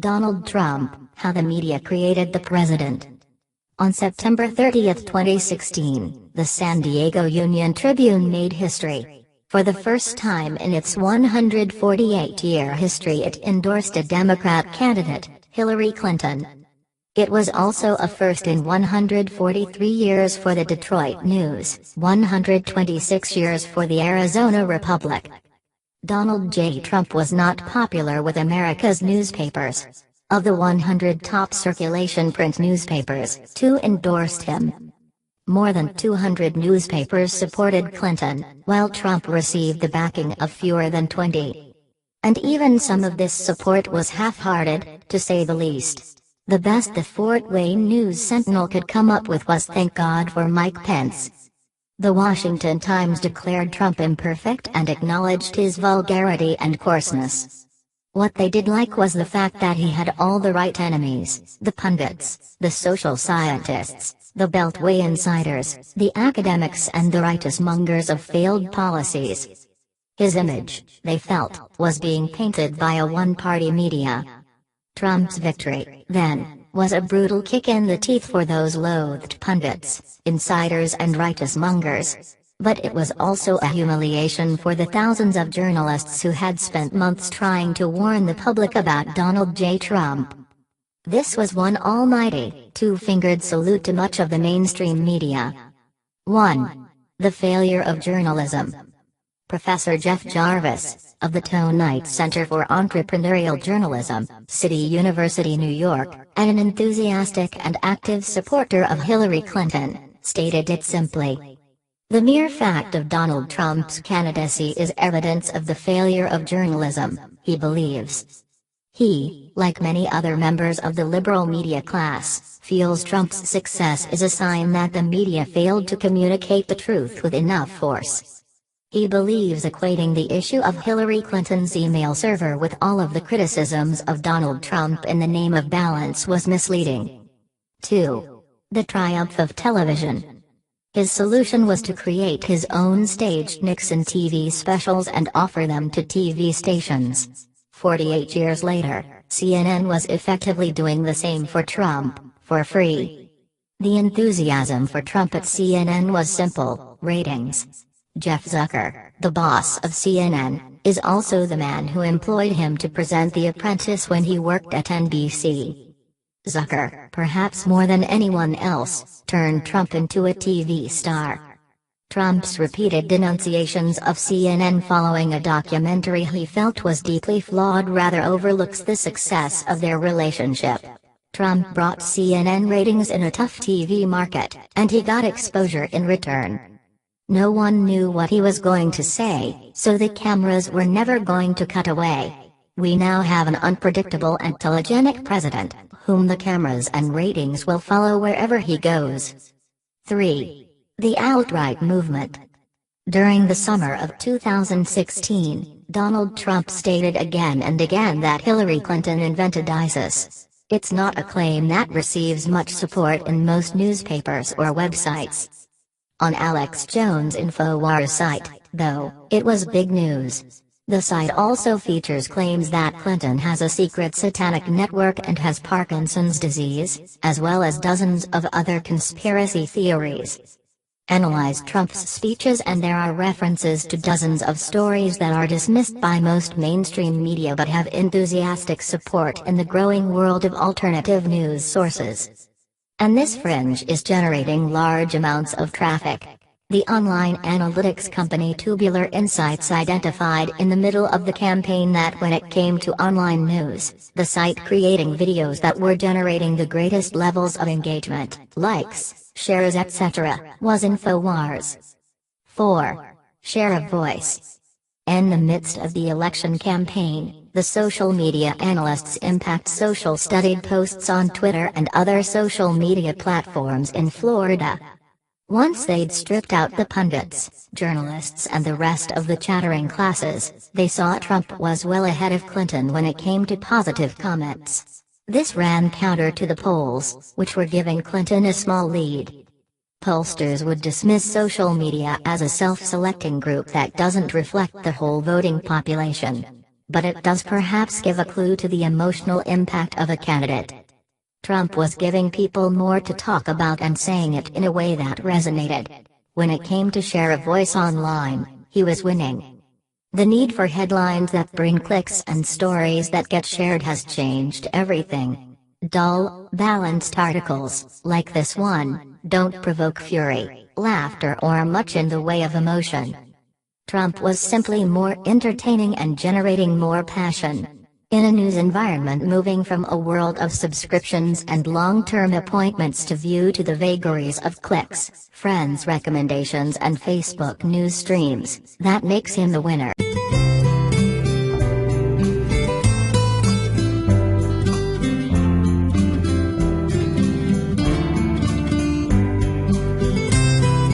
Donald Trump, How the Media Created the President. On September 30, 2016, the San Diego Union-Tribune made history. For the first time in its 148-year history, it endorsed a Democrat candidate, Hillary Clinton. It was also a first in 143 years for the Detroit News, 126 years for the Arizona Republic. Donald J. Trump was not popular with America's newspapers. Of the 100 top circulation print newspapers, 2 endorsed him. More than 200 newspapers supported Clinton, while Trump received the backing of fewer than 20. And even some of this support was half-hearted, to say the least. The best the Fort Wayne News-Sentinel could come up with was "Thank God for Mike Pence." The Washington Times declared Trump imperfect and acknowledged his vulgarity and coarseness. What they did like was the fact that he had all the right enemies: the pundits, the social scientists, the Beltway insiders, the academics and the rightus-mongers of failed policies. His image, they felt, was being painted by a one-party media. Trump's victory, then, was a brutal kick in the teeth for those loathed pundits, insiders and rightus-mongers. But it was also a humiliation for the thousands of journalists who had spent months trying to warn the public about Donald J. Trump. This was one almighty, two-fingered salute to much of the mainstream media. 1. The failure of journalism. Professor Jeff Jarvis, of the Tonight Center for Entrepreneurial Journalism, City University, New York, and an enthusiastic and active supporter of Hillary Clinton, stated it simply: "The mere fact of Donald Trump's candidacy is evidence of the failure of journalism," he believes. He, like many other members of the liberal media class, feels Trump's success is a sign that the media failed to communicate the truth with enough force. He believes equating the issue of Hillary Clinton's email server with all of the criticisms of Donald Trump in the name of balance was misleading. 2. The triumph of television. His solution was to create his own staged Nixon TV specials and offer them to TV stations. 48 years later, CNN was effectively doing the same for Trump, for free. The enthusiasm for Trump at CNN was simple: ratings. Jeff Zucker, the boss of CNN, is also the man who employed him to present The Apprentice when he worked at NBC. Zucker, perhaps more than anyone else, turned Trump into a TV star. Trump's repeated denunciations of CNN following a documentary he felt was deeply flawed rather overlooks the success of their relationship. Trump brought CNN ratings in a tough TV market, and he got exposure in return. No one knew what he was going to say, so the cameras were never going to cut away. We now have an unpredictable and telegenic president, whom the cameras and ratings will follow wherever he goes. 3. The alt-right movement. During the summer of 2016, Donald Trump stated again and again that Hillary Clinton invented ISIS. It's not a claim that receives much support in most newspapers or websites. On Alex Jones' InfoWars site, though, it was big news. The site also features claims that Clinton has a secret satanic network and has Parkinson's disease, as well as dozens of other conspiracy theories. Analyze Trump's speeches and there are references to dozens of stories that are dismissed by most mainstream media but have enthusiastic support in the growing world of alternative news sources. And this fringe is generating large amounts of traffic. The online analytics company Tubular Insights identified in the middle of the campaign that when it came to online news, the site creating videos that were generating the greatest levels of engagement, likes, shares etc., was InfoWars. 4. Share of voice. In the midst of the election campaign, the social media analysts Impact Social studied posts on Twitter and other social media platforms in Florida. Once they'd stripped out the pundits, journalists and the rest of the chattering classes, they saw Trump was well ahead of Clinton when it came to positive comments. This ran counter to the polls, which were giving Clinton a small lead. Pollsters would dismiss social media as a self-selecting group that doesn't reflect the whole voting population. but it does perhaps give a clue to the emotional impact of a candidate. Trump was giving people more to talk about and saying it in a way that resonated. When it came to share a voice online, he was winning. The need for headlines that bring clicks and stories that get shared has changed everything. Dull, balanced articles, like this one, don't provoke fury, laughter or much in the way of emotion. Trump was simply more entertaining and generating more passion. In a news environment moving from a world of subscriptions and long-term appointments to the vagaries of clicks, friends' recommendations and Facebook news streams, that makes him the winner.